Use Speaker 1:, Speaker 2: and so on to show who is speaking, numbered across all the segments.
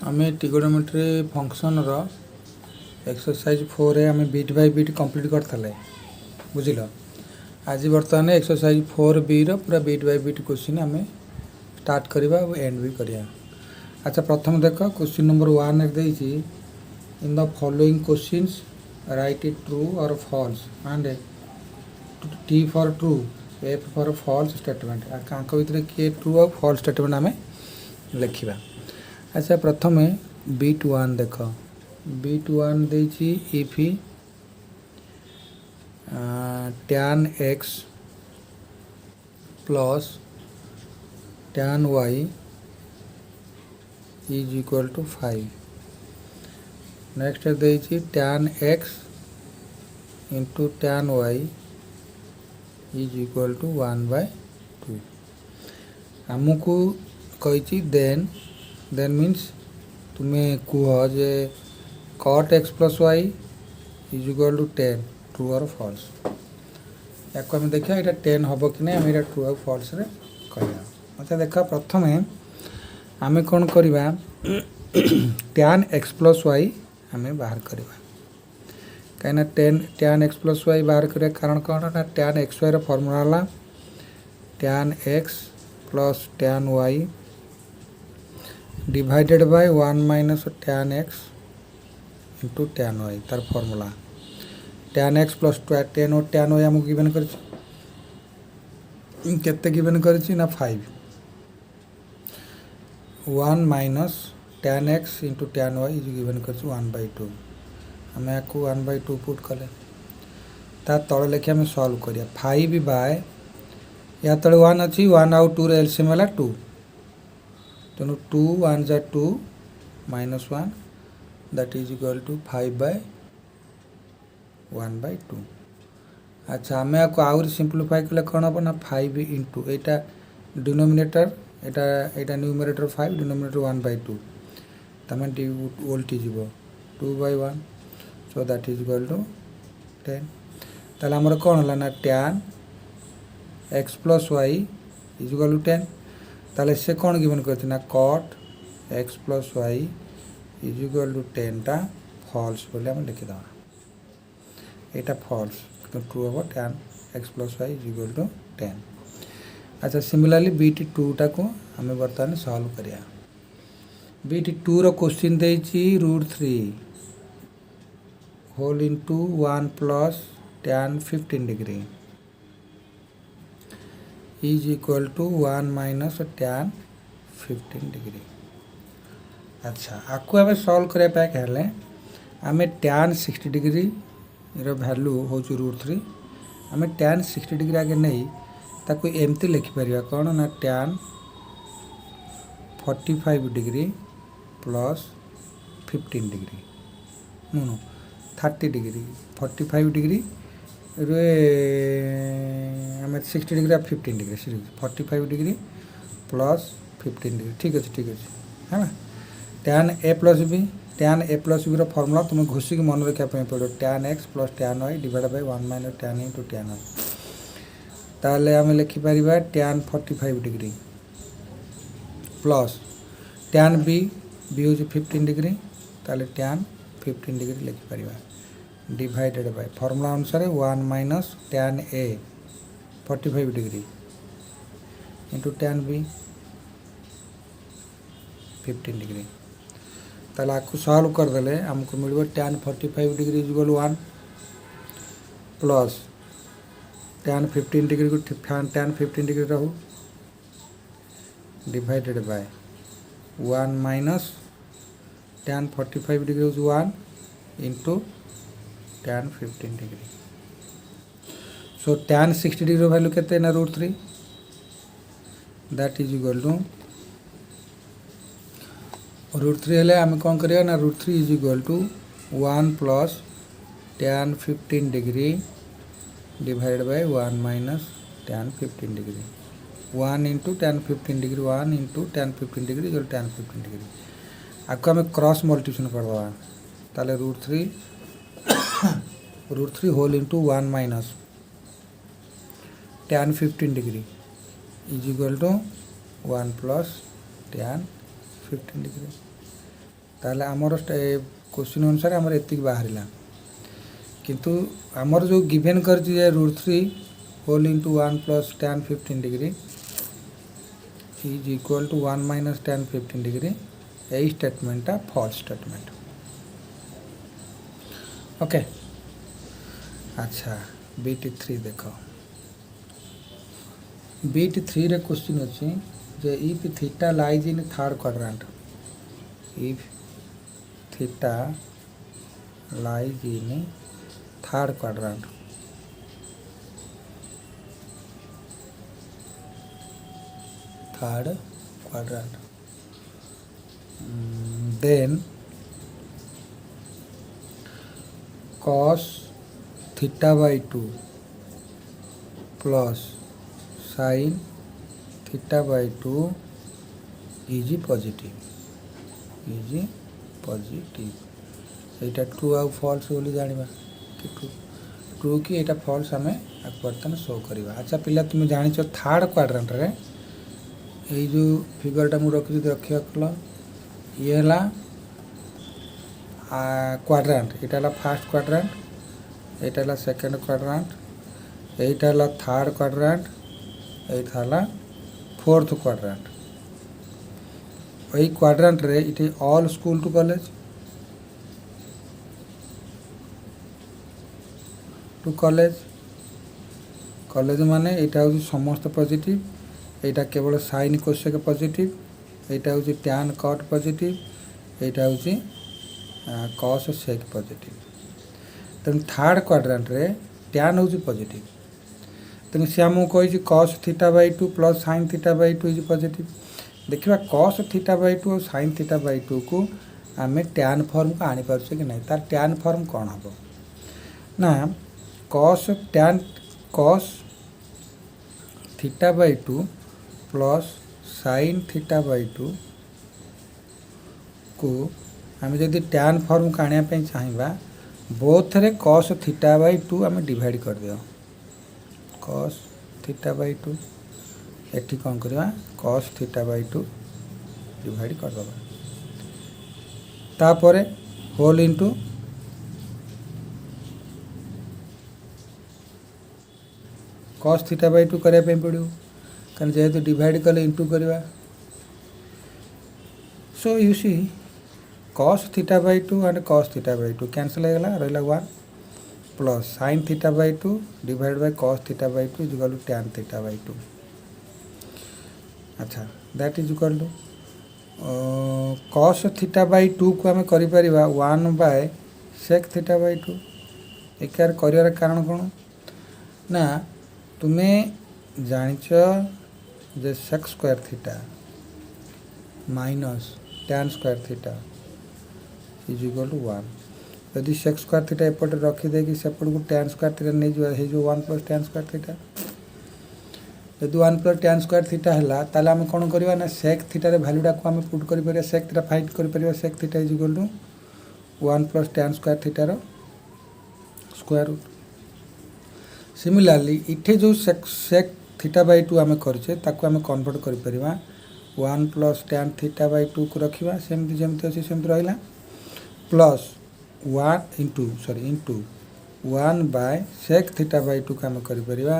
Speaker 1: आम trigonometry function exercise 4 आम beat by beat complete करते बुझल। आज बर्तमान एक्सरसाइज 4B पूरा बीट बाय बीट क्वेश्चन आम स्टार्ट करवा एंड भी करवा। अच्छा प्रथम देख क्वेश्चन नंबर 1 देती in the following questions write it true और false and T for true F for false statement भितर किए ट्रू और फॉल्स स्टेटमेंट आम लिखा। अच्छा प्रथम बीट 1 देख बीट 1 देती if tan x plus tan y is equal to 5। Next देती tan x into tan y is equal to 1/2। आमको कही देन मीन्स तुम्हें कह जे cot x plus y is equal to 10 true और फॉल्स। या आम देखा यहाँ 10 हम कि नहीं आम ट्रू और फॉल्स रे कहवा। अच्छा देख प्रथम आम कौन करवा tan x प्लस वाई आम बाहर करवा कहीं tan x प्लस वाई बाहर करवा कारण कौन ना tan x y फॉर्मूला है tan x plus tan y divided by 1 minus tan x into tan y तार फॉर्मूला tan x प्लस 10 और tan y आमको गिवन करते गिवन कर ना 5 1 minus tan x into tan y is given कर 1/2। आम या 1/2 पुट कले ता तले लिखे आम सॉल्व करिया 5 बाय या तले 1 अच्छी 1 आउ 2 एलसीएम है 2 तेणु 2 1 जा 2 minus 1 that is equal to 5/1/2। अच्छा आम आपको आउरी सिंप्लीफाई कले कौन हम ना 5 इंटू यहाँ डिनोमिनेटर यहाँ न्यूमरेटर 5 डिनोमिनेटर 1/2 तमें उल्टी जीव 2/1 so that is equal to 10। ताले आमर कौन है ना tan x plus y is equal to 10 ताले से कौन गिवन करती ना cot x plus y is equal to 10 टा फॉल्स बोले हम लिखिदा यहाँ फॉल्स ट्रू हम tan x plus y is equal to 10। अच्छा सिमिलरली बीट 2 टाक आम बर्तमान सॉल्व करिया। बीट 2 रो क्वेश्चन देती √3 whole into 1 plus tan 15 degree is equal to 1 minus tan 15 degree. अच्छा आपको आम सॉल्व करने आम tan 60 डिग्री वैल्यू हूँ √3 आम tan 60 डिग्री आगे नहीं ताको एमती लिखिपर कौन ना tan 45 डिग्री प्लस 15 डिग्री नो 30 डिग्री 45 डिग्री आम 60 degree 15 degree 45 degree plus 15 degree ठीक अच्छे है ना। tan a plus B formula तुम्हें घोषिक मन रखा पड़ो tan x plus tan y divide by 1 minus tan into tan y ताले आम लिखिपर tan 45 degree plus tan b हूँ 15 डिग्री ताले tan 15 डिग्री लिखिपर डिवाइडेड बाय फॉर्मूला अनुसार 1 minus tan a 45 degree into tan b 15 degree ताले आपको solve करदे आमको मिल tan 45 degree equal 1 plus tan 15 degree को tan 15 डिग्री रहू divided by 1 minus tan 45 degree हूँ 1 इंटू tan 15 डिग्री। सो tan 60 डिग्री वैल्यू के ना √3 दैट इज इक्वल टू √3 हेले आम कौन करिया ना √3 is equal to 1 plus tan 15 degree divide by 1 minus tan 15 degree 1 into tan 15 degree 1 into tan 15 degree equal tan 15 degree आपको आम क्रॉस मल्टीप्लिकेशन करदे ताले √3 whole into 1 minus tan 15 degree is equal to 1 plus tan 15 degree ताले आमर question अनुसार आमर एतिक बाहरिला किंतु आमर जो गिवन कर √3 whole into 1 plus tan 15 degree is equal to 1 minus tan 15 degree यही स्टेटमेंटा फॉल्स स्टेटमेंट। ओके अच्छा BT3 देख BT3 रे क्वेश्चन अच्छी जे if theta lies in third quadrant if theta lies in third quadrant then cos theta by 2 plus sin theta by 2 is positive Etah true आउ false बोली जानिबा कि true कि एटा false आमे बर्तन शो करवा। अच्छा पिला तुम जानिछ थर्ड क्वाड्रेंट रे ए जो फिगरटा मु रखि रखिया कल ये हला क्वाड्रेंट एटा हला फर्स्ट क्वाड्रेंट एटा हला सेकंड क्वाड्रेंट एटा हला थर्ड क्वाड्रेंट एटा हला फोर्थ क्वाड्रेंट। ए क्वाड्रेंट रे इटे all school to college to college college माने एटा हूँ समस्त पॉजिटिव एटा केवल साइन कोसेक पॉजिटिव एटा हूँ टैन कट पॉजिटिव एटा हूँ कॉस सेक पॉजिटिव। तेणु थर्ड क्वाड्रेंट रे टैन हूँ पॉजिटिव तेणु सी आमको कही cos theta by 2 plus sine theta by 2 is positive. देखिए कॉस थीटा बाय 2 और साइन थीटा बाय 2 को आम टैन फॉर्म को आनी पार्चे कि नहीं तार टैन फॉर्म कौन हम ना cos theta by 2 plus sine theta by 2 को आम जदि टैन फॉर्म को आने चाहिए बोथ रे cos थीटा बाय 2 आम डिवाइड कर दियो cos थीटा बाय 2 एठी कौन करवा cos थीटा बाय 2 डिवाइड कर दबा तापरे whole into cos theta by 2 करने पड़ो कारण जेहेतु डिवाइड कले इंटू करवा so you see cos theta by 2 and cos theta by 2 cancel हो गला रहा 1 plus sin theta by 2 divide by cos theta by 2 is equal to tan theta by 2। अच्छा that is equal to cos theta by 2 को आम कर 1 bye sec theta by 2 एक कर कारण कौन ना तुम्हें जानिच जे sec square theta minus tan square theta is equal to 1 यदि सेक स्क्वायर थीटा एपटे रखीदे कि सेपट को टैन स्क्वायर थीटा नहीं जो 1 प्लस टैन स्क्वायर थीटा यदि 1 प्लस टैन स्क्वायर थीटा है ताले आम कौन करवा ना सेक थीटार भैल्यूटा को आम पुट कर सेक थीटा फाइंड कर sec theta is equal to 1 plus tan square थीटार स्क्वायर रूट। सिमिलारली इटे जो सेक थीटा बाय 2 आम करछे ताको आम कन्वर्ट कर परिबा 1 प्लस टैन थीटा बाय 2 को रखिबा सेमती जेमती अछि सेमती रहिला plus 1 into 1 by sec theta by 2 को आम कर परिबा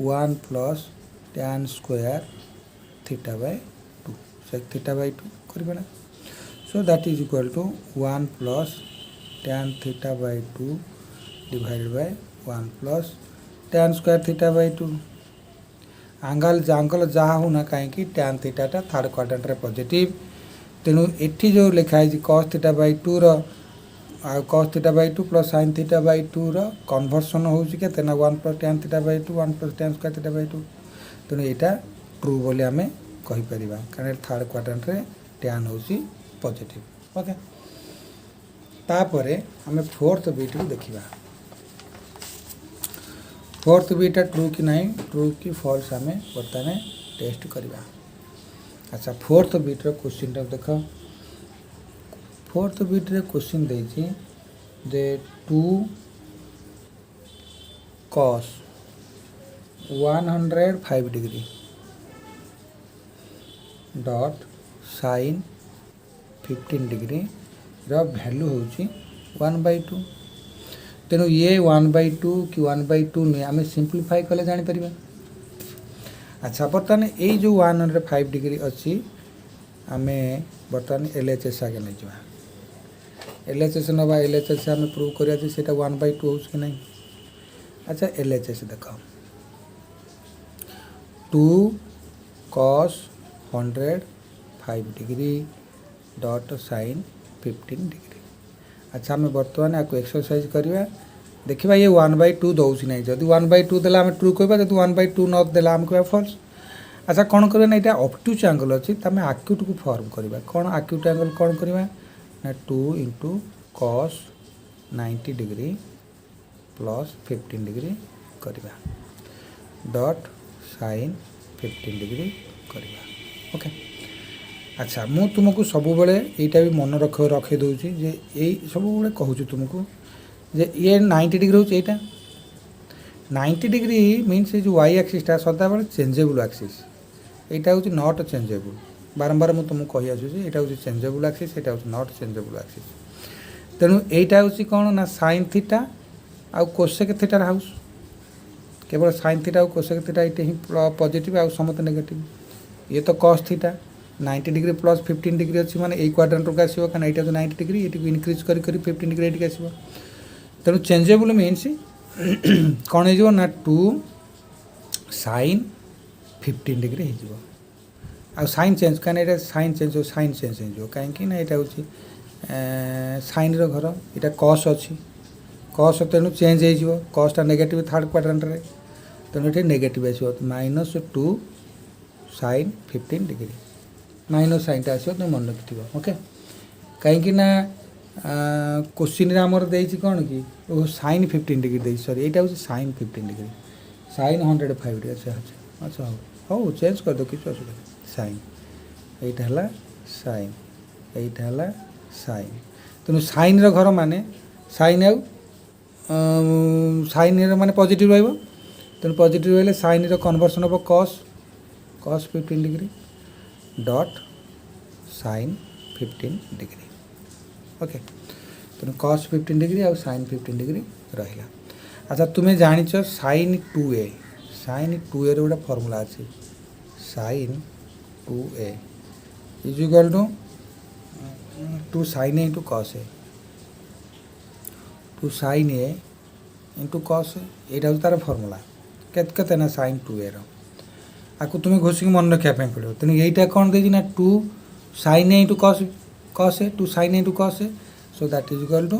Speaker 1: 1 plus tan square theta by 2 sec theta by 2 करबा ना so that is equal to 1 plus tan theta by 2 divided by 1 plus tan square theta by 2 आंगल जहाँ होना कहीं टैन थीटाटा थर्ड क्वाड्रेंट रे पॉजिटिव तेणु एठी जो लिखाई cos theta by 2 cos theta by 2 plus sin theta by 2 conversion होउछि के तेना 1 plus tan theta by 2 1 plus tan square theta by 2 तेणु एटा ट्रू बोली आमे कहि परिबा कारण थर्ड क्वाड्रेंट रे टैन होउछि पॉजिटिव। ओके तापरे आमे फोर्थ बीट को देखिबा फोर्थ बीटा ट्रू कि नहीं ट्रू कि फॉल्स आम बर्तमान टेस्ट करवा। अच्छा फोर्थ बीट्र क्वेश्चन देख फोर्थ बीट्रे क्वेश्चन देछि जे 2 cos 105 degree dot sin 15 degree value हूँ 1/2 तेणु ये 1/2 कि 1/2 नुहे आम सिंप्लीफाई कले जापर। अच्छा बर्तमान ये जो 105 डिग्री अच्छी आम बर्तमान LHS आगे नहीं जा LHS नवा LHS आम प्रूव करा 1/2 हो कि नहीं। अच्छा LHS देख 2 cos 105 degree dot sin 15 degree. अच्छा आम बर्तमान आपको एक्सरसाइज करवा देखा ये 1/2 दौर ना जब 1/2 देला आम ट्रू कहवा जब 1/2 न देला आम कह फल्स। अच्छा कौन करवा ना यहाँ ऑब्ट्यूज एंगल अच्छी तुम आक्यूट को फॉर्म करवा कौन आक्यूट एंगल कौन करवा ना 2 × cos 90 डिग्री प्लस 15 डिग्री करवा डॉट sin 15 डिग्री करवा। ओके अच्छा मु तुमको सब बेले यहाँ भी मन रखे दूसरी जे यही सब बेले कहूँ तुमको जे ये 90 डिग्री हूँ यहाँ 90 डिग्री मीन्स जो y एक्सीसटा सदा बेले चेंजेबल एक्सीस यहाँ हूँ नॉट चेंजेबल बारंबार मुझे तुमको कही आसूँ यहाँ हूँ चेंजेबल एक्सीस यहाँ हूँ नॉट चेंजेबल एक्सीस। तेणु यहाँ हूँ कौन ना sin थीटा आउ कोसेक थीटार हाउस केवल sin थीटा और कोसेक थीटा ये ही पॉजिटिव आउ समस्त नेगेटिव ये तो cos theta 90 degree plus 15 degree अच्छी माने यही क्वाड्रेंट को आसो क्या यहाँ 90 डिग्री ये इनक्रीज कर 15 डिग्री ये आसो। तेणु चेंजेबल मीन्स कौन हो ना 2 sin 15 डिग्री हो साइन चेंज कहीं साइन चेंज हो साइन चेंज हो कहीं ना यहाँ हूँ साइन घर यहाँ कस अच्छी कस तेणु चेंज हो कसटा नेगेटिव थर्ड क्वाड्रेंट रे तेणु ये नेगेटिव आसो -2 sin 15 डिग्री माइनस साइनटा आसो तुम मन रखिथ। ओके कहीं क्वेश्चन आमर देती कौन कि sin 15 डिग्री सॉरी यहाँ हूँ sin 15 डिग्री sin 105 डिग्री। अच्छा अच्छा अच्छा हो चेंज कर दो किसी असुविधा साइन यहाँ साइन यहाँ साइन तेणु साइन घर माने साइन आउ साइन माने पॉजिटिव रहिबो तेणु पॉजिटिव रहिले साइन रो कन्वर्सन हम cos 15 degree dot sin 15 degree. Okay तेणु cos 15 डिग्री आउ sin 15 डिग्री रहा। अच्छा तुम्हें जानिच sin 2a रो गोटे फर्मूला अच्छी sin 2a is equal to 2 sin a × cos a 2 sin a × cos a यहाँ हूँ तार फर्मूला के ना sin 2a रो आपको तुम्हें घोषिक मन रखापी पड़ो। तेणु यहीटा कौन देती ना 2 sin a × cos a 2 sin a × cos a so that is equal to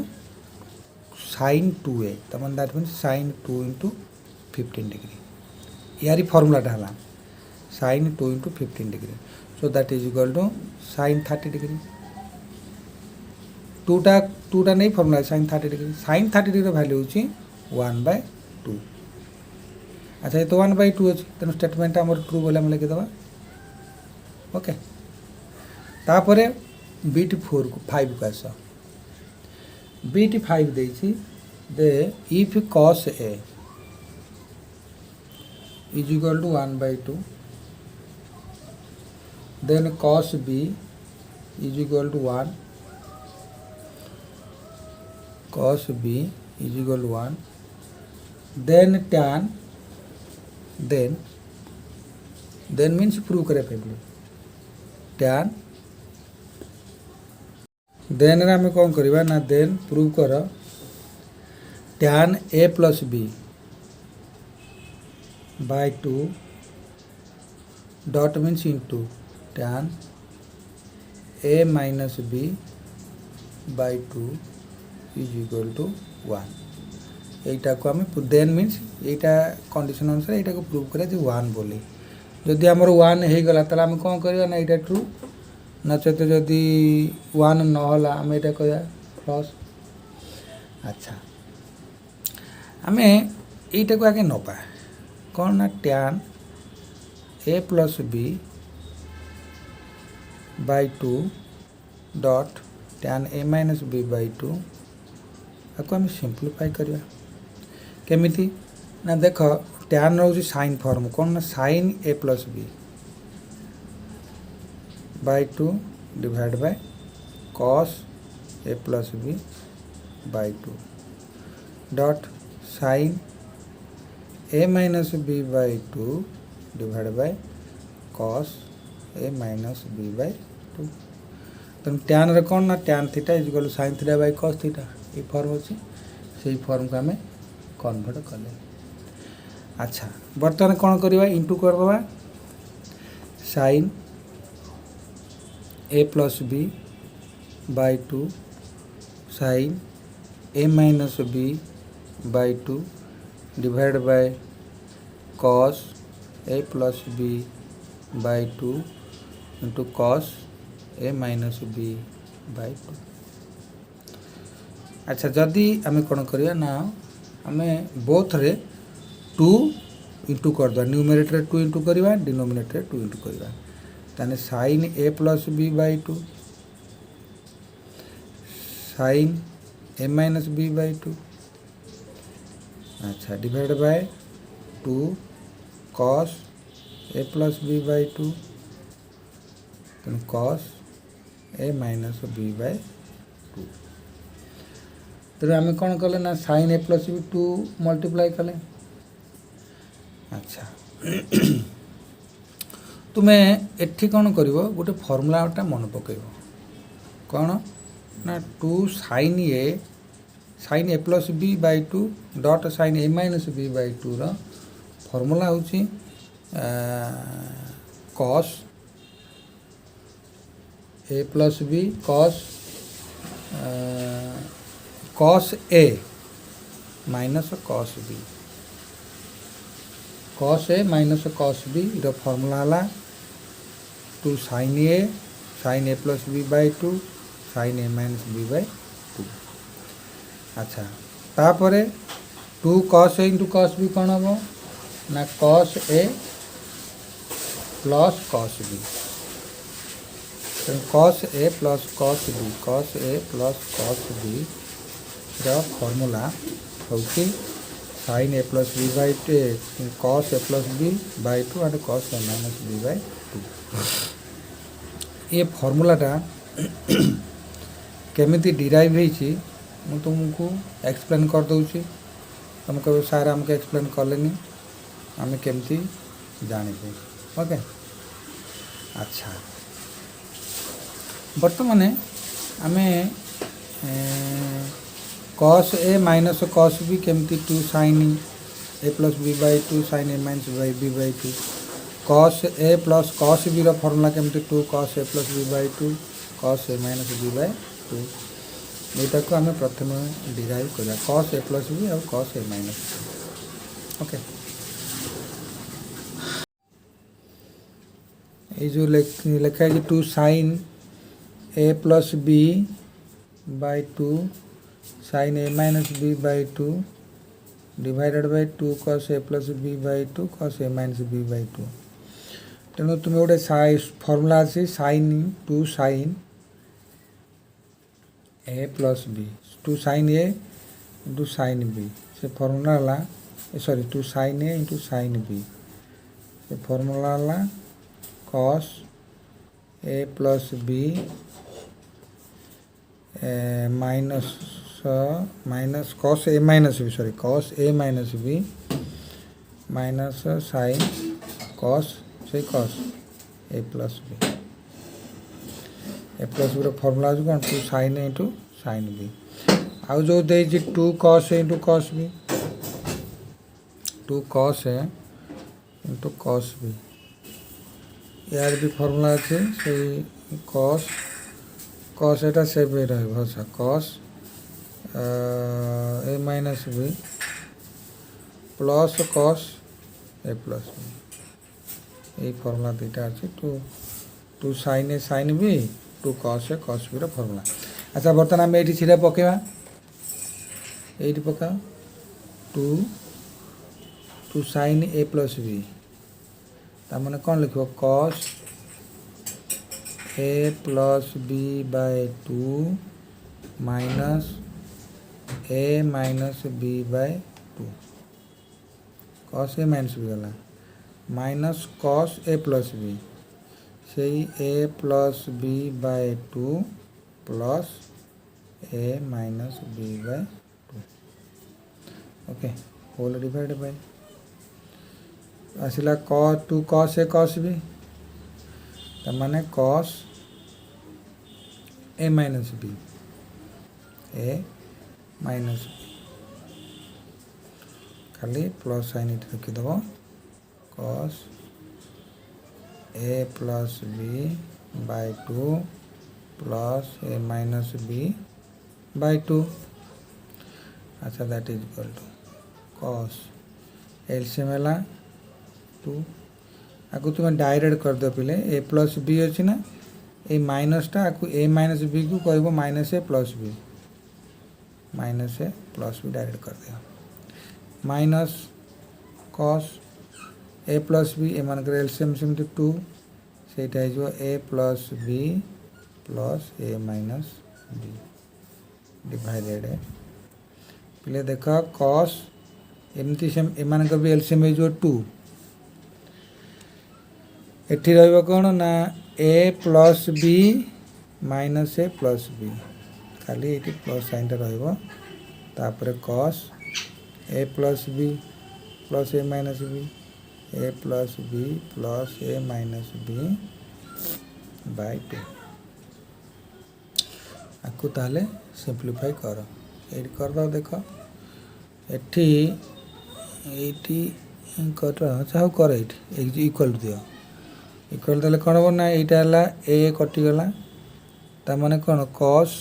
Speaker 1: sin 2a तमान दैट मीन sin 2 × 15 डिग्री यार फर्मूलाटा है sin 2 × 15 degree so that is equal to sin 30 degree टूटा नहीं formula sin 30 degree sin 30 degree value हूँ 1/2। अच्छा ये तो 1/2 अच्छी तेणु स्टेटमेंट आम ट्रू बोले आम लिखिदेवा। ओके तापर बीट 4 को 5 को आस बीट 5 देती दे if cos a is equal to 1/2 then cos b is equal to 1 cos b is equal to 1 then tan then means prove करे पड़े tan देन रे आम कौन करवा ना देन प्रूव कर tan a plus b by 2 dot means into tan a minus b by 2 is equal to 1 यहीटा को आम देन मीन्स यहाँ कंडीशन अनुसार यहाँ को प्रूव करा 1 बोली जदि आमर 1 हो गला ताला आम कौन करवा ना यहाँ ट्रू नचेत जदि 1 नहला आम यहाँ कह प्लस। अच्छा आम यहीटा को आगे नपा कौन ना tan a plus b by 2 dot tan a minus b by 2 आपको आम सिंप्लीफाई करवा केमिति ना देख tan रोज साइन फॉर्म कौन ना sin a plus b by 2 divide by cos A plus B by two dot sine A minus B by two divide by cos A minus B by two. तेणु tan रे कौन ना tan theta is equal sine theta by cos theta ये form अच्छी से form को आम convert कले। अच्छा बर्तमान कौन करवा इंटू करदे sine A plus B by two sine A minus B by two divide by cos A plus B by two into cos A minus B by two. अच्छा जदि आम कौन करवा ना आम बोथ रे टू इंटू करदे न्यूमरेटर टू इंटू करवा डिनोमिनेटर टू इंटू करवा ताने sine A plus B by two sine A minus B by two अच्छा divide by two cos A plus B by two cos A minus B by two. तेरे आम कौन कले ना sine A plus B two multiply कले। अच्छा तुम्हें एठी कौन कर गोटे फर्मूलाटा मन पकेब कौन ना two sine A plus B by two dot sine A minus B by two formula हूँ cos A plus B cos A minus cos B cos A minus cos B formula है two sine A plus B by two sine A minus B by two. अच्छा तापरे two cos A into cos B कौन हम ना cos A plus cos B cos A plus cos B formula हूँ sine A plus B by two cos A plus B by two and cos A minus B by two. ये फॉर्मूलाटा केमिति derive होती मु तुमको explain कर दूची तुम कह सार आमको एक्सप्लेन कलेनी आम केमती जानिबे ओके। अच्छा बर्तमान आम cos A minus cos B केमती two sine A plus B by two sine A minus B by two cos A plus cos B formula केमती two cos A plus B by two cos A minus B by two यहाँ को आम प्रथम derive करा cos A plus B और cos A minus okay. ये जो लिखा है कि two sine A plus B by two sine A minus B by two divided by two cos A plus B by two cos A minus B by two. तेणु तुम्हें गोटे formula अच्छी sine two sine A plus B two sine A into sine B से formula है sorry two sine A into sine B से formula है cos A plus B minus cos A minus B sorry cos A minus B minus sine cos से cos A plus B A plus B formula हो कौन two sine A into sine B आउ जो दे two cos A into cos B two cos A into cos B यार भी formula अच्छे से कॉस कॉस एटा सेव रहे भरोसा cos A minus B plus cos A plus B ये फर्मूला दुटा अच्छे two sine B two cos B formula. अच्छा बर्तमान आम ये सीधा पकेवा ये पका two sine A plus B तार कौन लिख cos A plus B by two minus A minus B by two cos A minus B गला minus cos A plus B से A plus B by two plus A minus B by two okay whole divide by आसला cos two cos A cos B तमाने cos A minus B खाली plus sine ये रखीदेव cos A plus B by two plus A minus B by two अच्छा that is equal to cos LCM है two आपको तुम direct कर दो पिले ए प्लस बी अच्छी ना ए माइनसटा आपको ए माइनस बी को कह माइनस ए प्लस बी डायरेक्ट कर दिया minus cos A plus B ए मान एलसीएम सेमती टू से A plus B plus A minus B divided पिले देख कॉस एमती सेम एम भी एलसीएम हो टू एठी रहिबो कोन ना ए प्लस बी माइनस ए प्लस बी खाली ये प्लस साइन रहिबो तापर cos A plus B plus A minus B A plus B plus A minus B by to आपको ताले सिंप्लीफाई कर ये कर दो देख एठी एटी कर चाहू कर ये इक्वल दियो इक्वल देले कौन हम ना यहाँ ए कटिगला ताने कौन cos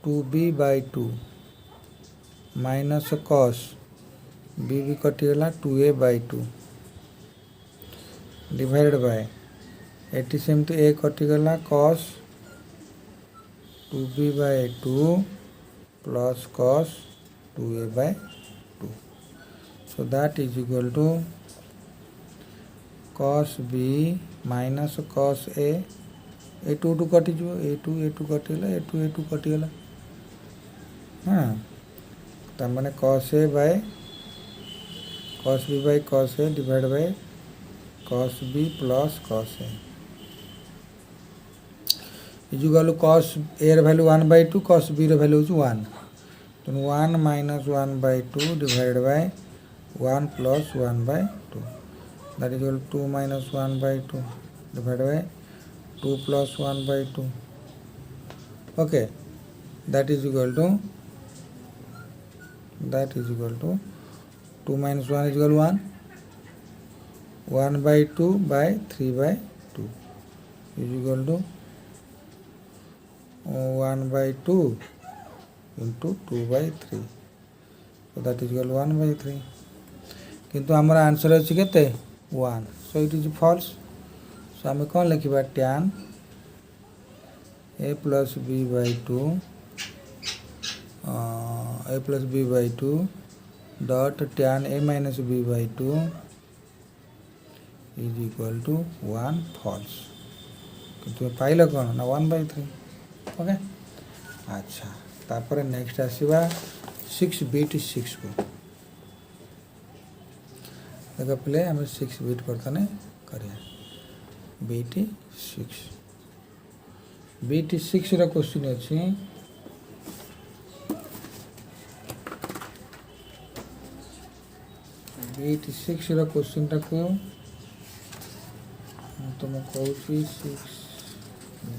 Speaker 1: two B by two minus cos B भी कटिगला two A by two divided by एटी सेमती ए कटिगला cos two B by two plus cos two A by two so that is equal to cos B minus cos A two two कटिज A two कटिगला हाँ तमाने cos A by cos B by cos A divide by cos B plus cos A is equal cos A value 1/2 cos B value 1 तो 1 minus 1/2 divide by 1 plus 1/2 that is equal to 2 minus 1/2 divided by 2 plus 1/2 okay that is equal to 2 minus 1 is equal to 1 1/2 by 3/2 is equal to 1/2 into 2/3 so that is equal to 1/3 किंतु हमारा answer अच्छी केते 1 so it is false so हमें कौन लिखा tan a plus b by 2 a plus b by 2 dot tan a minus b by 2 is equal to 1 false किंतु pile कौन ना 1/3 ओके अच्छा तापर नेक्स्ट आसीबा 6 बीट 6 को देखो प्ले हमें 6 बीट करते करिया बीटी 6 रा क्वेश्चन अच्छी बीटी 6 रा क्वेश्चन टाक तुम कहूँ 6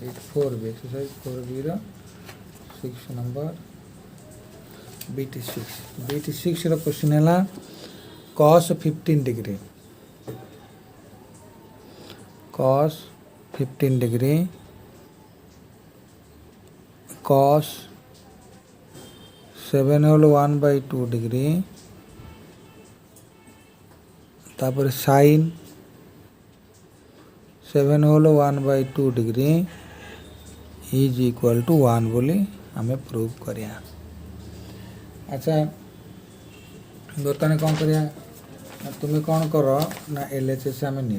Speaker 1: बीट 4 बी एक्सरसाइज 4 रा 6 नंबर बीटी 6 रा क्वेश्चन है cos 15 degree cos 15 degree cos 7 whole 1/2 degree तापर sin 7 whole 1/2 degree is equal to 1 बोली हमें प्रूव करिया अच्छा बर्तमान कौन करिया तुम्हें कौन कर ना एलएचएस आम नि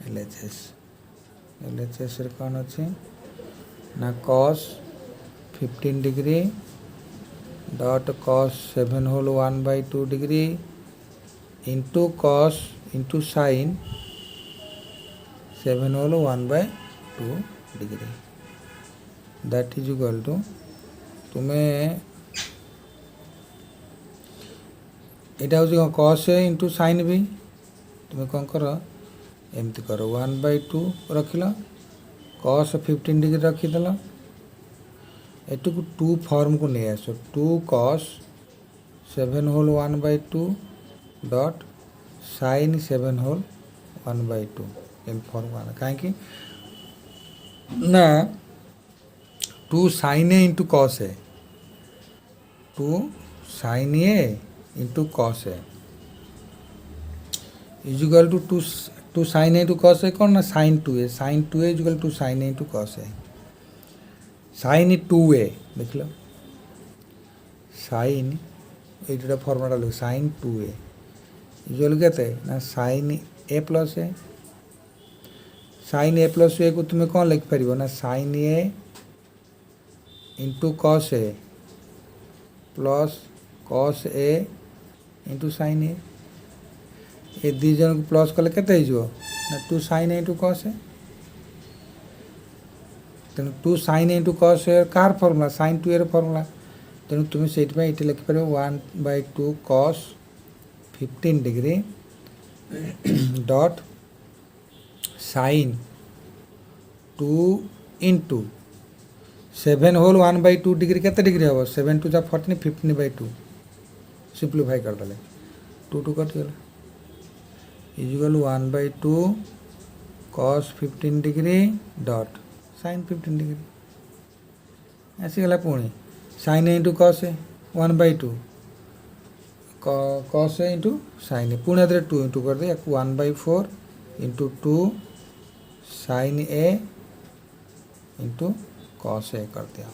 Speaker 1: एलएचएस कौन अच्छी ना cos 15 degree dot cos 7 whole 1/2 degree into cos into sin 7 whole 1/2 degree that is equal to तुम्हें यहाँ हूँ cos A into sine B तुम्हें कौन कर एमती कर 1/2 रखिल कस 15 डिग्री रखीदेल एटू को 2 फॉर्म को नहीं आस 2 cos 7 whole 1/2 dot sine 7 whole 1/2 एम फॉर्म आना कहीं ना 2 sine A into cos A 2 sine A into cos A is equal to 2 sine A into cos A कौन ना sine 2a is equal to sine A into cos A sine 2a देख लो sine ये formula लिख sine 2a equal के ना sine A plus A sign A plus ए को तुम्हें कौन लिख पार ना sine A into cos A plus cos A into sine ए ये दी जन को प्लस कले के ना 2 साइन इंटू कस ए तेणु 2 साइन इंटू कस ए कार फर्मुला साइन 2a फर्मुला तेणु तुम्हें से ये लिखिपार 1/2 cos 15 degree dot sine 2 into 7 whole 1/2 degree के डिग्री हम 7 2 14 15/2 सिंप्लीफाई करदे 2 2 कटिगला is equal 1/2 cos 15 degree dot sine 15 degree आसीगला पुणी sine into cos A 1/2 cos A into sine A पुणी 2 इंटू कर दे 1/4 into 2 sine A into cos ए कर दिया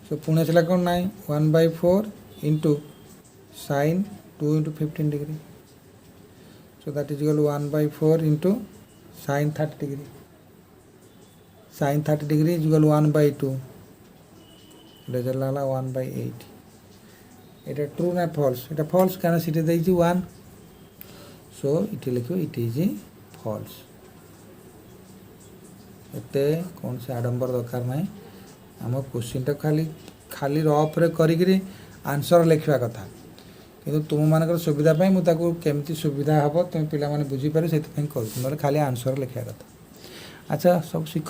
Speaker 1: सो पुणे चला कौन ना 1/4 into sine 2 into 15 degree so that is equal 1/4 into sine 30 degree sine 30 degree is equal 1/2 result लगा 1/8 এটা ट्रू ना फॉल्स এটা फॉल्स कारण सीटे देइछि 1 सो इटे लिखो इट इज फॉल्स एते कौन से आडंबर दरकार ना आम क्वेश्चन टा खाली खाली रफ रे करी आंसर लिखवा कथा किंतु तुम मानकर सुविधा पाई मु ताको केमती सुविधा हबो तुम पिला माने बुझी पारे सेति पई कर नले खाली आंसर लिखवा कथा अच्छा सब सीख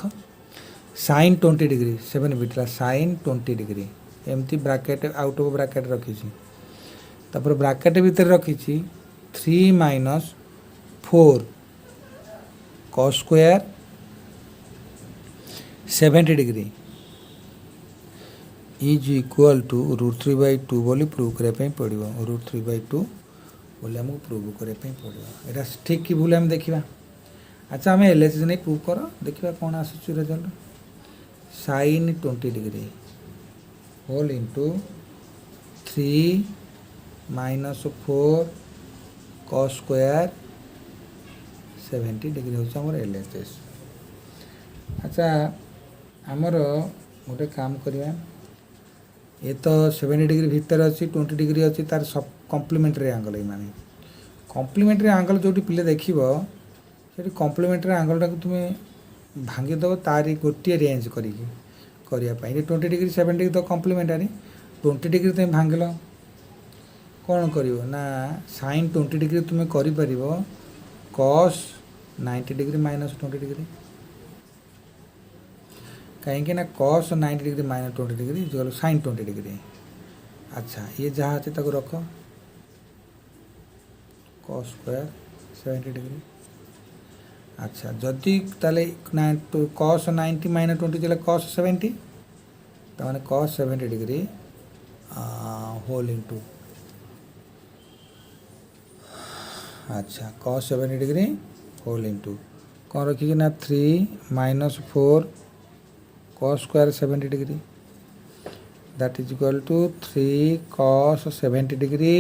Speaker 1: साइन 20 डिग्री 7 बिटला साइन 20 डिग्री एमती ब्रैकेट आउट ऑफ ब्रैकेट रखी तापर ब्रैकेट भीतर रखी 3 minus 4 cos square 70 degree is equal to √3/2 बोली प्रूव करने पड़ो √3/2 बोले आमको प्रूव करने पड़ो यहाँ ठीक कि भूल आम देखा अच्छा आम एल एच नहीं प्रूव कर देखा कौन आसूँ result sine 20 degree whole into 3 minus 4 cos square 70 degree हूँ एल एच एस अच्छा आमर गोटे काम करवा ये तो 70 डिग्री भितर अच्छी 20 डिग्री अच्छी तार सब कम्प्लीमेंटरी आंगल ये माने कम्प्लीमेंटरी आंगल जो पिले देख कम्प्लीमेंटरी आंगल टाक तुम्हें भांगीदेव तारी गोटे रेंज करने 20 डिग्री 70 डिग्री तो कम्प्लीमेंटारी 20 डिग्री तुम भांगिल कौन कर ना साइन 20 डिग्री तुम्हें कर cos 90 डिग्री माइनस 20 डिग्री कहीं ना cos 90 डिग्री माइनस 20 डिग्री जो साइन 20 डिग्री अच्छा ये जहाँ अच्छे तक रख cos स्क्वायर 70 डिग्री अच्छा जदि ताले cos 90 माइनस 20 चले cos 70 तो मैंने cos 70 डिग्री होल इंटू अच्छा cos 70 डिग्री होल इंटू कौन रखी ना 3 minus 4 cos square 70 degree that is equal to 3 cos 70 degree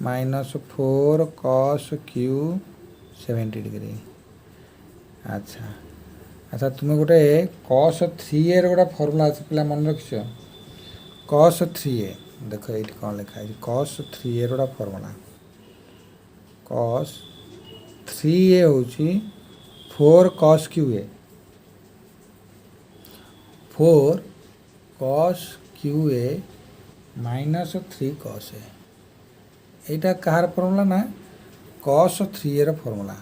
Speaker 1: minus 4 cos cube 70 degree अच्छा अच्छा तुम्हें गोटे cos 3a गोटे फर्मुला अच्छे पिला मन रख cos 3a देख ये कौन लिखा है cos 3a गोटे फर्मुला cos 3a हूँ 4 cos Q A 4 cos Q A minus 3 cos ए এইটা কাহার ফর্মুলা না cos 3 এর ফর্মুলা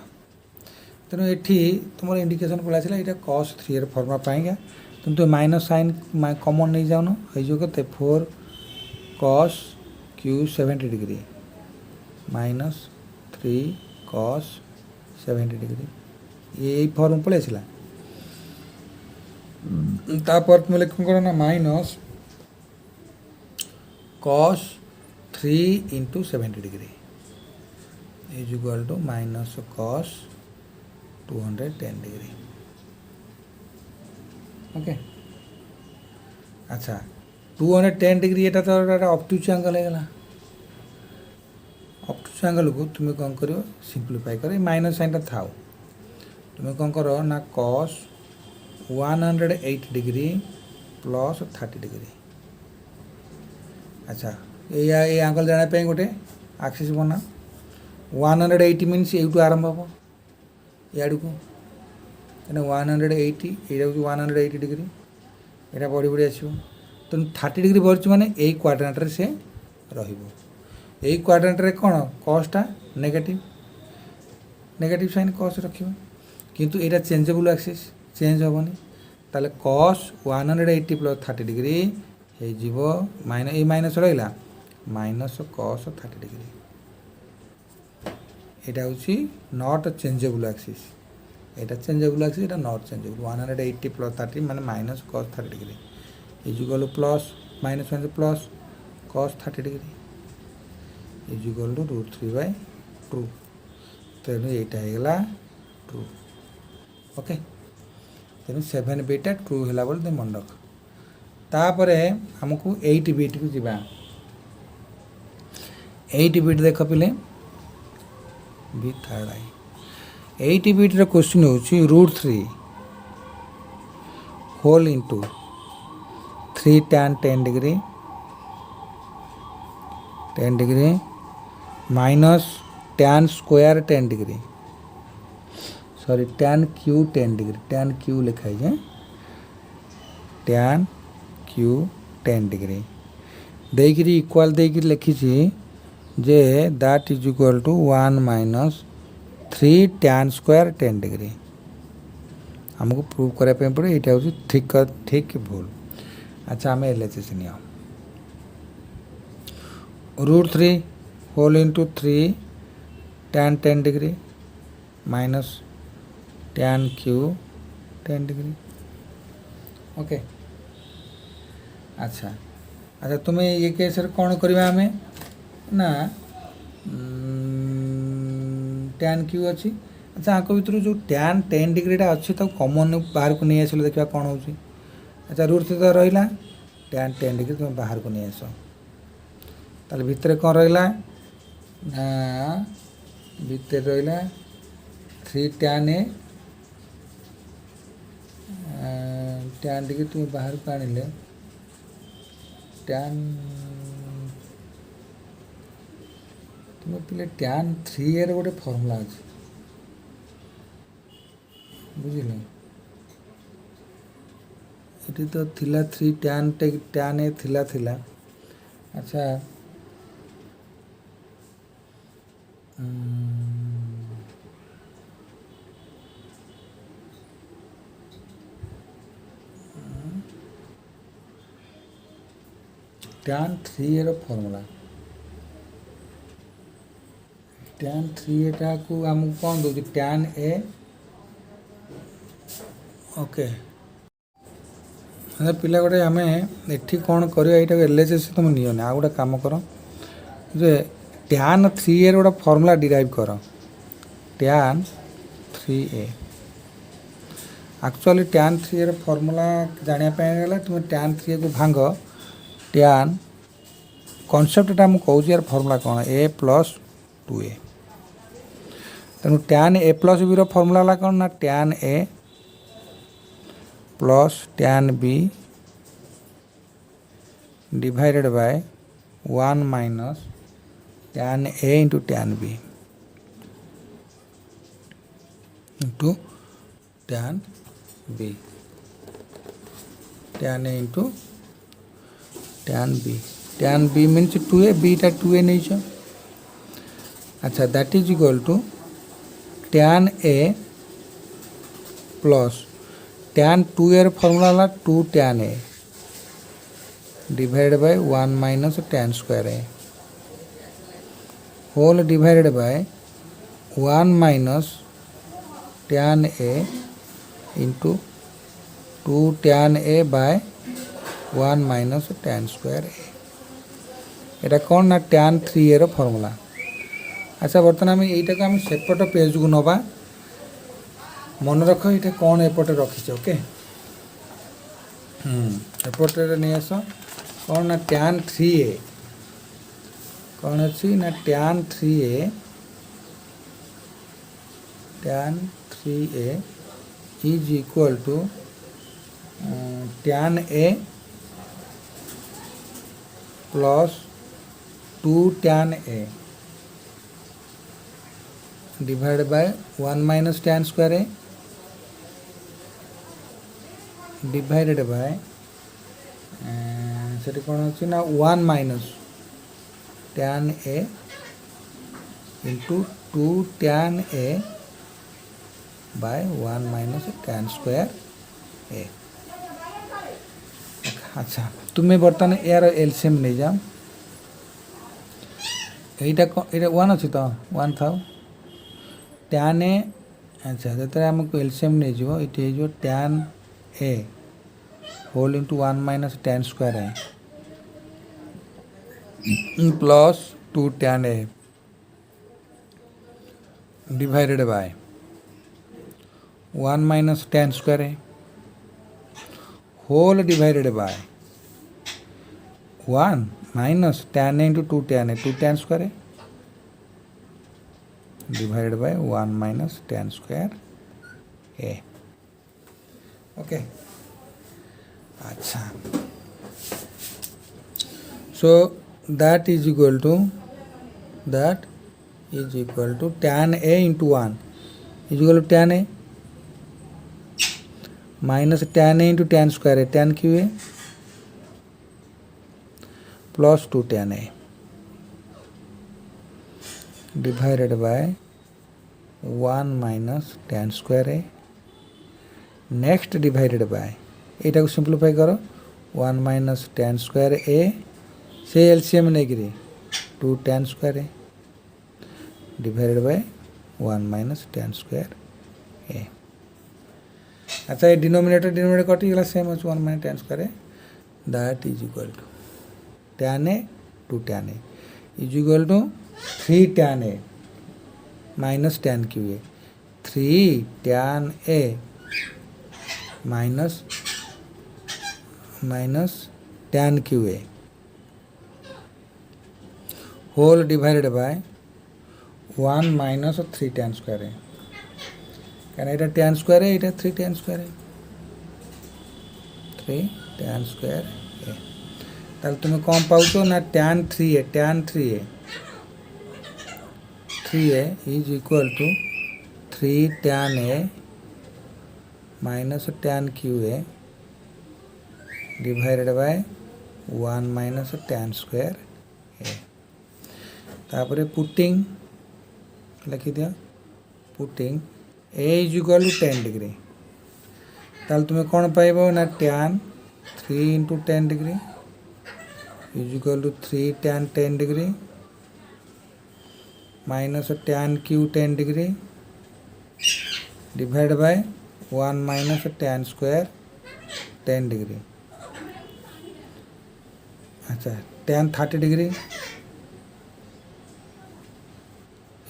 Speaker 1: তেণু এটি তোমার ইন্ডিকেশন পড়াইছিলা এটা cos 3 এর ফর্মুলা পাইগা কিন্তু মাইনাস সাইন কমন नहीं जाओ হয়ে কেতে 4 cos cube 70 degree minus 3 cos 70 degree এই ফর্ম পড়াইছিলা তারপর তুমি লিখন করো না minus cos 3 into 70 degree is equal to minus cos 210 degree. Okay. अच्छा 210 डिग्री এটা তো একটা অবটুচ অ্যাঙ্গেল হয়ে গেল অবটুচ অ্যাঙ্গেলକୁ তুমি କ'ଣ କରିବ ସିମ୍ପ୍ଲିଫାଇ କର ଏ ମାଇନସ୍ ସାଇନ୍ଟା ଥାଉ তুমি କ'ଣ କର ନା cos 180 डिग्री प्लस 30 डिग्री अच्छा ये आंगल जाना गोटे आक्सीस बना 180 मीन्स यूटू आरंभ हम याड़ू को 180 यहाँ हूँ 180 डिग्री यहाँ बढ़ी बढ़ी आसो तेणु 30 डिग्री बढ़ी माने यही क्वाड्रेंट से रही क्वाड्रेंट कौन कस्टा नेगेटिव नेगेटिव साइन कस रखा किंतु यहाँ चेंजेबल एक्सिस चेंज हेनी ताले कस 180 प्लस 30 डिग्री हो माइनस रहा माइनस कस 30 डिग्री यहाँ हूँ नॉट चेंजेबल एक्सिस यहाँ चेंजेबल एक्सिस यहाँ नॉट चेंजेबल 180 प्लस 30 माने minus cos 30 degree is equal plus minus minus plus cos 30 degree is equal to √3/2 तेणु यहाँ ट्रू ओके तेणु 7 बीटा ट्रू है बोले मन रख तापर आमको 8 बीट को जीवा 8 बीट देख पिले बी थर्ड आई 8 बीट क्वेश्चन हूँ √3 whole into 3 tan 10 degree minus tan square 10 degree sorry tan cube 10 degree tan cube लिखाई है tan क्यू 10 डिग्री देकरी इक्वाल देकरी लिखी जे that is equal to 1 minus 3 tan square 10 degree हमको प्रूव करने पड़े यहाँ हूँ ठीक ठीक भूल अच्छा आम एल एच एस नि √3 whole into 3 tan 10 degree minus tan cube 10 degree okay अच्छा अच्छा तुम्हें ये केस कौन करवा आम ना tan क्यू अच्छी अच्छा आंक भर जो tan 10 डिग्रीटा अच्छी तो कॉमन बाहर को नहीं आसिल देखा कौन हो अच्छा √3 तो रहा tan 10 डिग्री तुम बाहर को नहीं आस ताले भितर कौन रहा ना भितर रहा 3 tan ए tan डिग्री तुम बाहर को आनिले tan तुम पे tan 3 ए गोटे फर्मुला अच्छे बुझल ये तो थिला 3 tan ए थिला अच्छा tan 3 एर फर्मुला tan 3 एटा को आमको कौन दो tan ए ओके पिला गोटे आम एठी कौन कर एल एच एस तुम नियोनी आ गोटे कम कर जे tan 3 एर गोटे फर्मुला डिराइव कर tan 3a एक्चुअली tan 3 एर फर्मुला जानापी तुम tan 3 को भांग tan कनसेप्टा मुझे कहूँ यार फर्मुला कौन a प्लस 2a तेणु tan a plus b formula कौन ना tan a plus tan b divided by 1 minus tan a into tan b into tan b tan a into tan b. Tan b means 2a, b टा 2a नहीं छ. अच्छा, that is equal to tan a plus tan 2a ର formula ହେଲା 2 tan a divided by 1 minus tan square a whole divided by 1 minus tan a into 2 tan a by 1 minus tan square a. এটা কোন না tan 3a ର formula. अच्छा, बर्तमान आम यहीटा आम सेपट पेज को नवा. मन रख ये कौन एपटे रखीच. ओके, एपटे नहीं आस. कौन ना tan 3a कौन अच्छी ना tan 3a is equal to tan a plus 2 tan a divided by 1 minus tan square a divided by सेठी कौन अच्छी ना 1 minus tan a into 2 tan a by 1 minus tan square a. अच्छा, तुम्हें बर्तमान यार एलसीएम नहीं जाओ. यहाँ 1 अच्छी तो 1 था tan a. अच्छा, जो आमको एलसीएम नहीं जो ये tan a whole into 1 minus tan square a plus 2 tan a divided by 1 minus tan square a whole divided by 1 minus tan a into 2 tan square a divided by 1 minus tan square a. Okay. अच्छा, so that is equal to tan a into 1 is equal to tan a minus tan a into tan square a tan q a plus 2 tan a divided by 1 minus tan square a next divided by एटा को simplify करो 1 minus tan square a से LCM नहीं गिरी 2 tan square a divided by 1 minus tan square a. अच्छा, ये denominator कटी गला same अच्छे 1 minus tan square a that is equal to tan a 2 tan a is equal to 3 tan a minus tan q a 3 tan a minus tan q a whole divided by 1 minus 3 tan square a. क्या ये tan square है, ये 3 tan square है 3 tan square a. ताले तुम्हें कौन पाऊँ ना tan 3a is equal to 3 tan a minus tan q a divided by 1 minus tan square a. तापर पुटिंग लिखी दिया putting a is equal to 10 degree. ताल तुम्हें कौन पाइबो ना tan 3 into 10 degree is equal to 3 tan 10 degree minus tan q 10 degree divided by 1 minus tan square 10 degree. अच्छा, tan 30 degree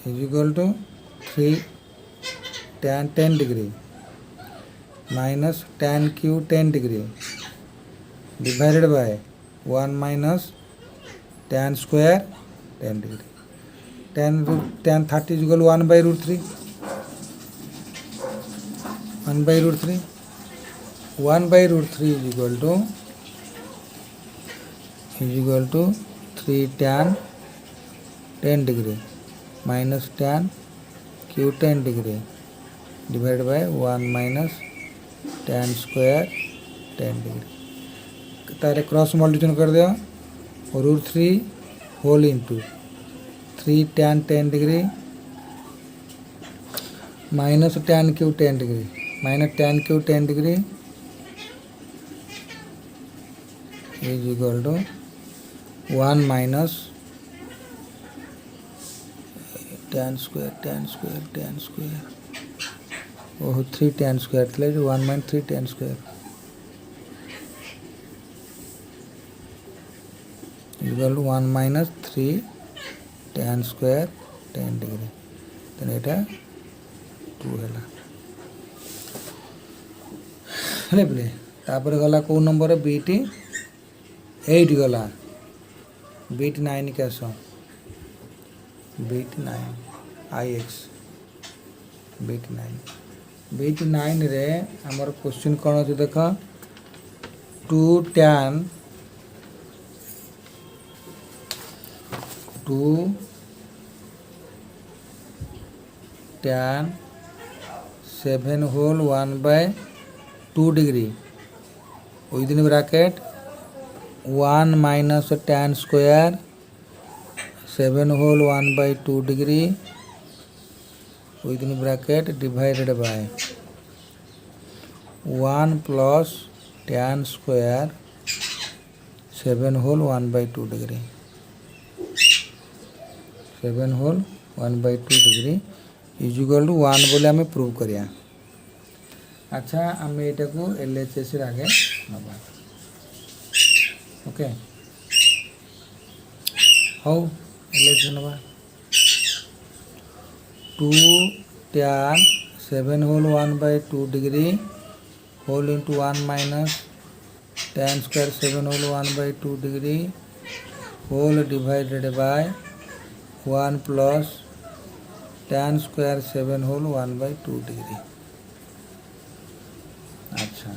Speaker 1: is equal to 3 tan 10 degree minus tan q 10 degree divided by 1 minus tan square 10 degree. tan 30 is equal to 1 by root 3 1 by root 3 is equal to 3 tan 10 degree minus tan q 10 degree divided by 1 minus tan square 10 degree. तारे cross multiplication कर दियो √3 whole into 3 tan 10 degree minus tan cube 10 degree minus tan cube 10 degree is equal to 1 minus tan square oh 3 tan square थी 1 minus 3 tan square equal to 1 minus 3 tan square 10 degree तो यहाँ 2 है बोले तापर गला कौ नंबर बीटी 8 गला BT 9 के आस बीटी 9 IX बीटी 9 रे हमर क्वेश्चन कौन अच्छे देख 2 tan 7 whole 1/2 degree within bracket 1 minus tan square 7 whole 1/2 degree within bracket divided by 1 plus tan square 7 whole 1/2 degree 7 whole 1/2 degree is equal to 1 बोले आम prove करिया। अच्छा आम एटा को LHS आगे नबा ओके हाउ LHS नबा 2 tan 7 whole 1/2 degree whole into 1 minus tan square 7 whole 1/2 degree whole divided by 1 plus tan square 7 whole 1/2 degree. अच्छा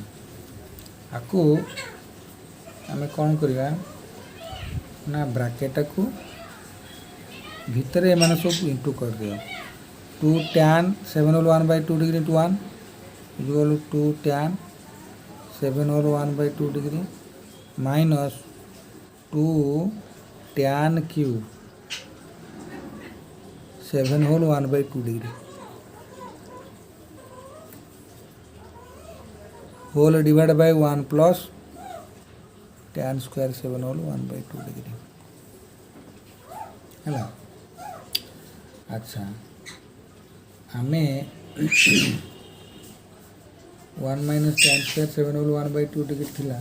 Speaker 1: आपको आम कौन करवा ना ब्रैकेट को भितर एम सब इंटू कर दियो 2 tan 7 whole 1/2 degree into 1 equal 2 tan 7 whole 1/2 degree minus 2 tan cube 7 whole 1/2 degree whole divide by 1 plus tan square 7 whole 1/2 degree है। अच्छा आमे 1 minus tan square 7 whole 1/2 degree थिला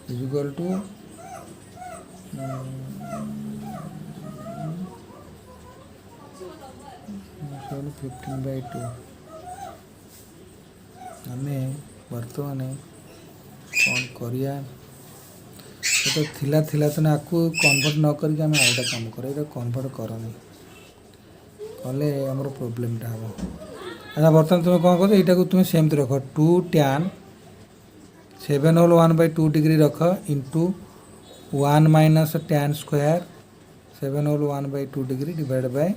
Speaker 1: इज इक्वल टू 15/2 आम बर्तमान कौन करिया तो थिला थिला तो आपको कन्वर्ट न करके आम आउटा काम कर कन्वर्ट करनी कले आमर प्रोब्लेमटा हम। अच्छा बर्तमान तुम कौन कर यहाँ तुम सेमती रख 2 tan 7 होल 1/2 डिग्री रख into 1 minus tan square 7 whole 1/2 degree divide by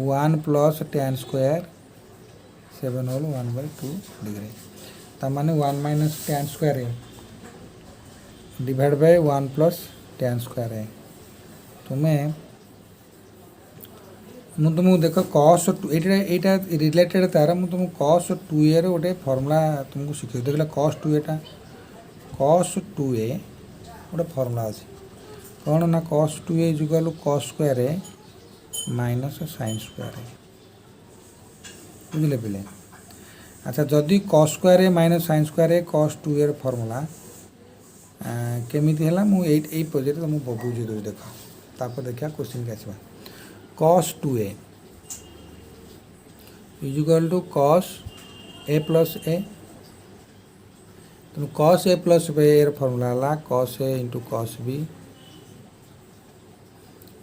Speaker 1: 1 plus tan square 7 whole 1/2 degree तमाने 1 माइनस tan स्क्वायर है divide by 1 plus tan square है तुम्हें मुझे तुमको देख cos यहाँ रिलेटेड तार मुझे तुमको cos 2a गोटे फर्मूला तुमको शिखे देख cos 2a cos 2a गोटे फर्मूला अच्छे कौन ना cos 2a is equal to cos square है माइनस sin स्क्वायर है बुझे पे। अच्छा जदि cos स्क्वायर है माइनस sin स्क्वायर है cos 2a फर्मूला केमी है मुझे प्रोजेक्ट तुमको बुझे दूँ देख तापर देखा क्वेश्चन के आसवा cos 2a is equal to cos a plus a तुम cos a plus b formula है cos a into cos b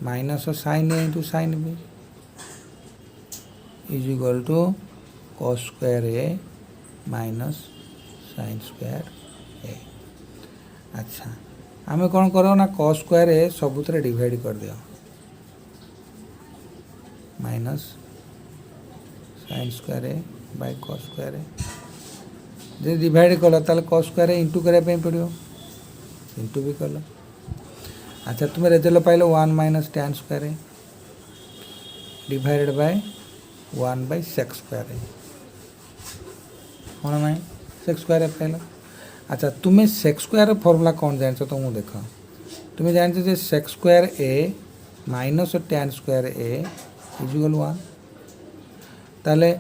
Speaker 1: minus sin a into sin b is equal to cos square a minus sin square a। अच्छा आम कौन करो ना cos square a सबुत divide कर दियो minus sin square a by cos square a जे divide कल ताले cos स्क्वायर इंटू करने पड़ो इंटू भी कल। अच्छा तुम रेजल्ट पाइल 1 minus tan square divided by 1 by sec square हाँ ना सेक स्क्वायर पाइल। अच्छा तुम्हें सेक स्क्वायर फॉर्मूला कौन जान तो मुझे देख तुम्हें जान सेक स्क्वायर ए माइनस tan स्क्वायर ए इजुअल 1 ताले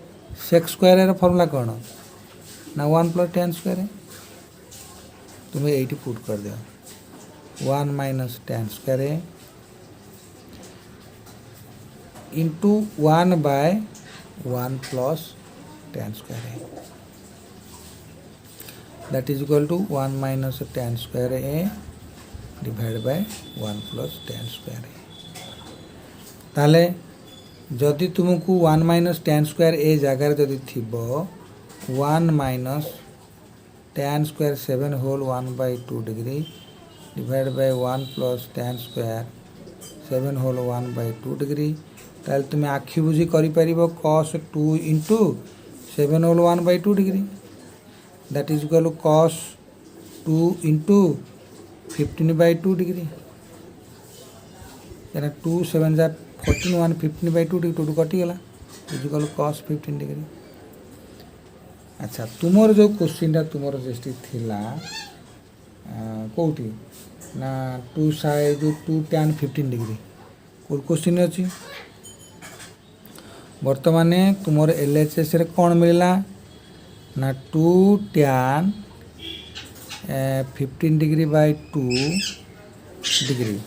Speaker 1: सेक स्क्वायर फॉर्मूला कौन ना 1 प्लस tan स्क्वायर तुम्हें ये पुट कर दियो 1 minus tan square A into 1 by 1 plus tan square A that is equal to 1 minus tan square A divide by 1 plus tan square A ताले जदि तुमको 1 minus tan square ए जगार जदि थिबो 1 minus tan square 7 whole 1 by 2 degree divide by 1 plus tan square 7 whole 1 by 2 degree ताल तुम आखि बुझी करि cos 2 into 7 whole 1 by 2 degree that is equal to cos 2 into 15 by 2 degree यानी 2 7 जा 14 1 15 बाय 2 डिग्री 2 कटिगला is equal to cos 15 degree. अच्छा तुमर जो क्वेश्चन तुमर जस्ट थिला कोठी ना 2 साइड 2 tan 15 डिग्री कोई क्वेश्चन अच्छी बर्तमान तुमर एलएचएस रे कौन मिलला ना 2 tan 15 degree bye 2 degree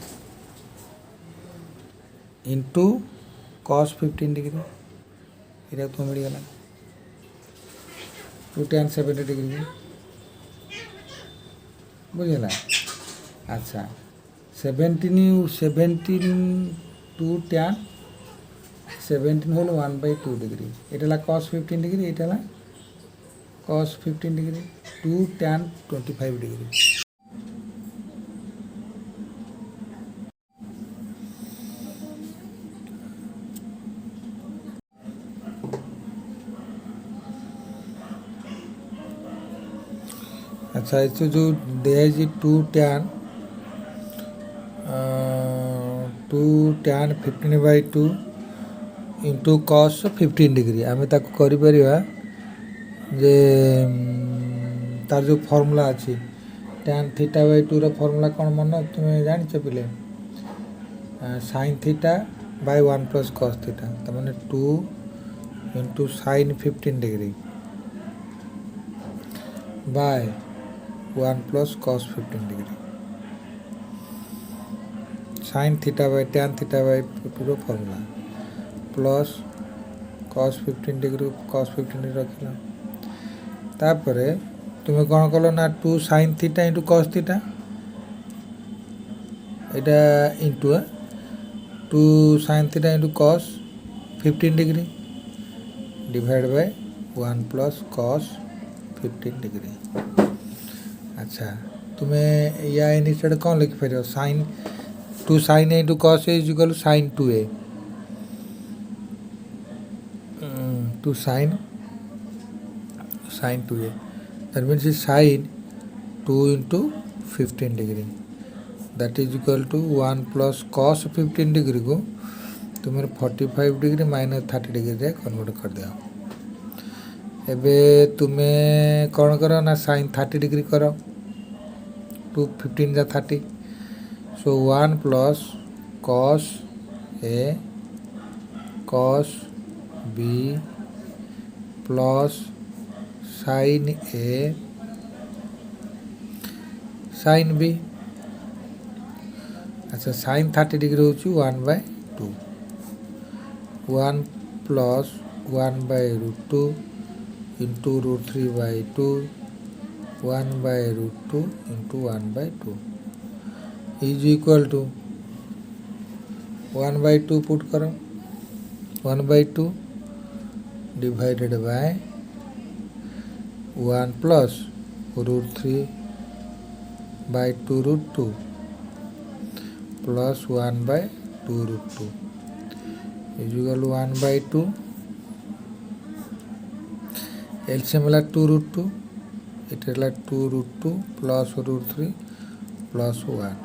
Speaker 1: into cos 15 degree ये तो मिल गला 2 tan 70 डिग्री बुझेगा। अच्छा 17 2 tan 17 होल 1 बाय 2 डिग्री ये cos 15 डिग्री ये cos 15 डिग्री 2 tan 25 डिग्री। अच्छा इससे जो दिया है 2 tan 15 by 2 into cos 15 degree आम ताक करि परिबा जे तार जो फॉर्मूला अच्छी tan थीटा बाय 2 रो फॉर्मूला कौन मन तुम्हें जान पे sin theta by 1 plus cos theta तो मैंने 2 into sin 15 degree by 1 plus cos 15 degree sin theta by tan theta by 2 रो फॉर्मूला प्लस cos 15 डिग्री रखल तापर तुम्हें कौन कल ना 2 sin theta into cos theta यहाँ into 2 sin theta into cos 15 degree divide by 1 plus cos 15 degree. अच्छा तुम्हें या इनिशिएट कौन लिख पार sin 2 sin a into cos a is equal sin 2a 2 sin 2a that means is sin 2 into 15 degree that is equal to 1 plus cos 15 degree को तुम्हें 45 degree minus 30 degree रे convert कर दिया। एबे तुम्हें कौन करो ना sin 30 डिग्री करो 2 15 जा 30 so 1 plus cos a cos b plus sin a sin b। अच्छा sin 30 डिग्री हो 1 by 2 1 plus 1 by root 2 into root 3 by 2 1 by root 2 into 1 by 2 is equal to 1 by 2 put करो 1 by 2 divided by 1 plus root 3 by 2 root 2 plus 1 by 2 root 2 is equal to 1 by 2 LCM वाला 2 root 2 এটা 2√2 plus √3 plus 1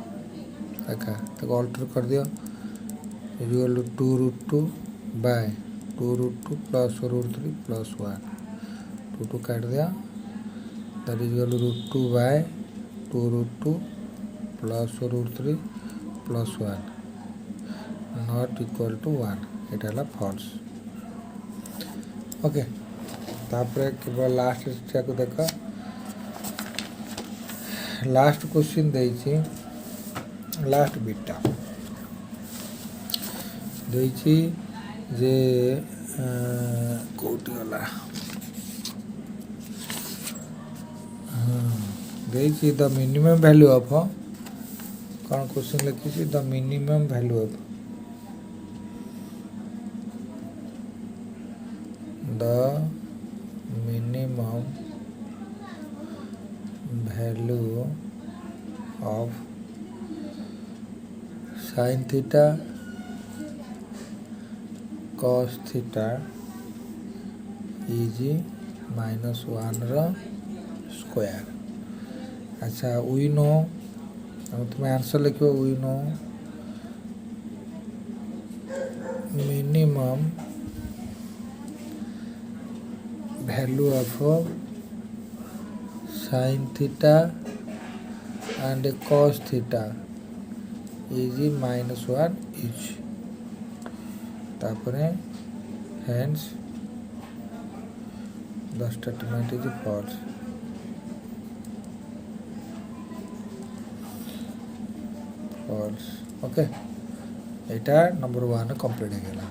Speaker 1: देखा तो alter कर दियो equal to 2√2 by 2√2 plus √3 plus 1 2 काट दिया that is equal to √2 by 2√2 plus √3 plus 1 not equal to 1 এটা হলো ফলস ओके तापर केवल लास्ट को देख लास्ट क्वेश्चन देइछि लास्ट बिटा देइछि जे कोटी वाला देइछि द मिनिमम वैल्यू ऑफ कौन क्वेश्चन लिखी the minimum value of the minimum value of sin theta cos theta is -1 रो स्क्वायर अच्छा वी नो तुम्हें आंसर लिखो we know minimum value of sin theta and cos theta is -1 each तापरे hence the statement is false okay Etah number 1 complete हो गया।